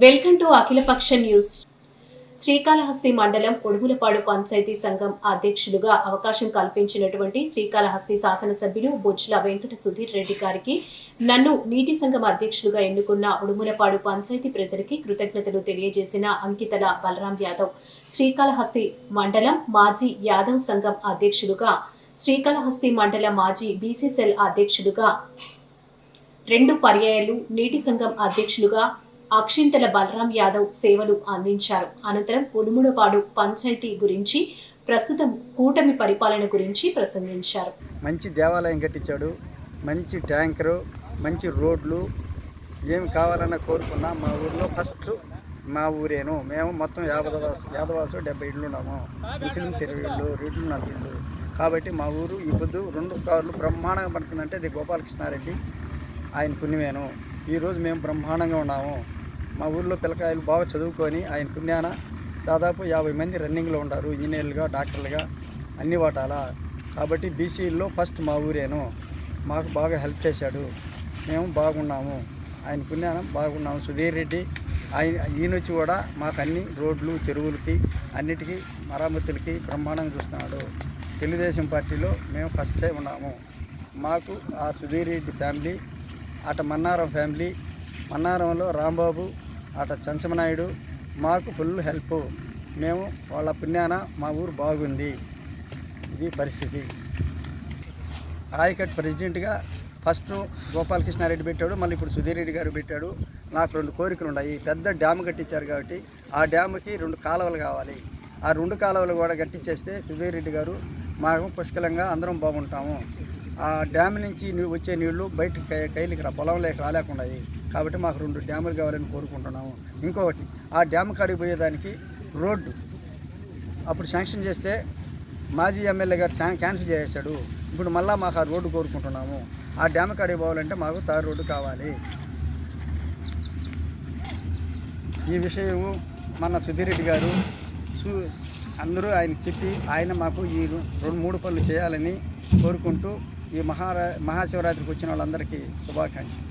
Welcome to అఖిలపక్ష news. Srikalahasti మండలం ఉడుములపాడు పంచాయతీ సంఘం అధ్యక్షులుగా అవకాశం కల్పించినటువంటి శ్రీకాళహస్తి శాసనసభ్యులు బొజ్జల వెంకట సుధీర్ రెడ్డి గారికి, నన్ను నీటి సంఘం అధ్యక్షులుగా ఎన్నుకున్న ఉడుములపాడు పంచాయతీ ప్రజలకి కృతజ్ఞతలు తెలియజేసిన అంకితల బలరాం యాదవ్, శ్రీకాళహస్తి మండలం మాజీ యాదవ్ సంఘం అధ్యక్షులుగా, శ్రీకాళహస్తి మండల మాజీ బీసీసీఎల్ అధ్యక్షులుగా 2 పర్యాయాలు నీటి సంఘం అధ్యక్షులుగా అక్షింతల బలరాం యాదవ్ సేవలు అందించారు. అనంతరం ఉడుములపాడు పంచాయతీ గురించి, ప్రస్తుతం కూటమి పరిపాలన గురించి ప్రసంగించారు. మంచి దేవాలయం కట్టించాడు, మంచి ట్యాంకరు, మంచి రోడ్లు, ఏమి కావాలన్నా కోరుకున్నా మా ఊర్లో ఫస్ట్ మా ఊరేను. మేము మొత్తం యాదవాసు 70 ఇళ్ళు ఉన్నాము, ముస్లిమ్స్ 20 ఇళ్ళు, రెడ్లు 4 ఇళ్ళు. కాబట్టి మా ఊరు ఈ పొద్దు 2 కార్లు బ్రహ్మాండంగా పడుతుందంటే అది గోపాలకృష్ణారెడ్డి ఆయన పుణ్యమేను. ఈరోజు మేము బ్రహ్మాండంగా ఉన్నాము. మా ఊర్లో పిల్లకాయలు బాగా చదువుకొని ఆయన పుణ్యాన దాదాపు 50 మంది రన్నింగ్లో ఉన్నారు, ఇంజనీర్లుగా, డాక్టర్లుగా, అన్ని వాటాల. కాబట్టి బీసీల్లో ఫస్ట్ మా ఊరేను. మాకు బాగా హెల్ప్ చేశాడు, మేము బాగున్నాము, ఆయన పుణ్యాన బాగున్నాము. సుధీర్ రెడ్డి ఈయనొచ్చి కూడా మాకు అన్ని రోడ్లు, చెరువులకి, అన్నిటికీ మరామతులకి బ్రహ్మాండంగా చూస్తున్నాడు. తెలుగుదేశం పార్టీలో మేము ఫస్ట్ టైం ఉన్నాము. మాకు ఆ సుధీర్ రెడ్డి ఫ్యామిలీ, అట మన్నారం ఫ్యామిలీ, మన్నారంలో రాంబాబు, అట చంచమనాయుడు మాకు ఫుల్ హెల్ప్. మేము వాళ్ళ పుణ్యాన మా ఊరు బాగుంది. ఇది పరిస్థితి. ఆయకట్ ప్రెసిడెంట్గా ఫస్ట్ గోపాలకృష్ణారెడ్డి పెట్టాడు, మళ్ళీ ఇప్పుడు సుధీర్ రెడ్డి గారు పెట్టాడు. నాకు 2 కోరికలు ఉన్నాయి. పెద్ద డ్యామ్ కట్టించారు కాబట్టి ఆ డ్యాముకి 2 కాలువలు కావాలి. ఆ 2 కాలువలు కూడా కట్టించేస్తే సుధీర్ రెడ్డి గారు మాకు పుష్కలంగా అందరం బాగుంటాము. ఆ డ్యామ్ నుంచి వచ్చే నీళ్లు బయటకు కైలికి పొలం లేక రాలేకున్నాయి. కాబట్టి మాకు 2 డ్యాములు కావాలని కోరుకుంటున్నాము. ఇంకొకటి, ఆ డ్యామ్ కాడికి పోయేదానికి రోడ్డు అప్పుడు శాంక్షన్ చేస్తే మాజీ ఎమ్మెల్యే గారు క్యాన్సిల్ చేసేసాడు. ఇప్పుడు మళ్ళీ మాకు ఆ రోడ్డు కోరుకుంటున్నాము. ఆ డ్యామ్ కాడికి పోవాలంటే మాకు తారు రోడ్డు కావాలి. ఈ విషయం మన సుధీర్ రెడ్డి గారు అందరూ ఆయనకు చెప్పి ఆయన మాకు ఈ 2-3 పనులు చేయాలని కోరుకుంటూ ఈ మహాశివరాత్రికి వచ్చిన వాళ్ళందరికీ శుభాకాంక్షలు.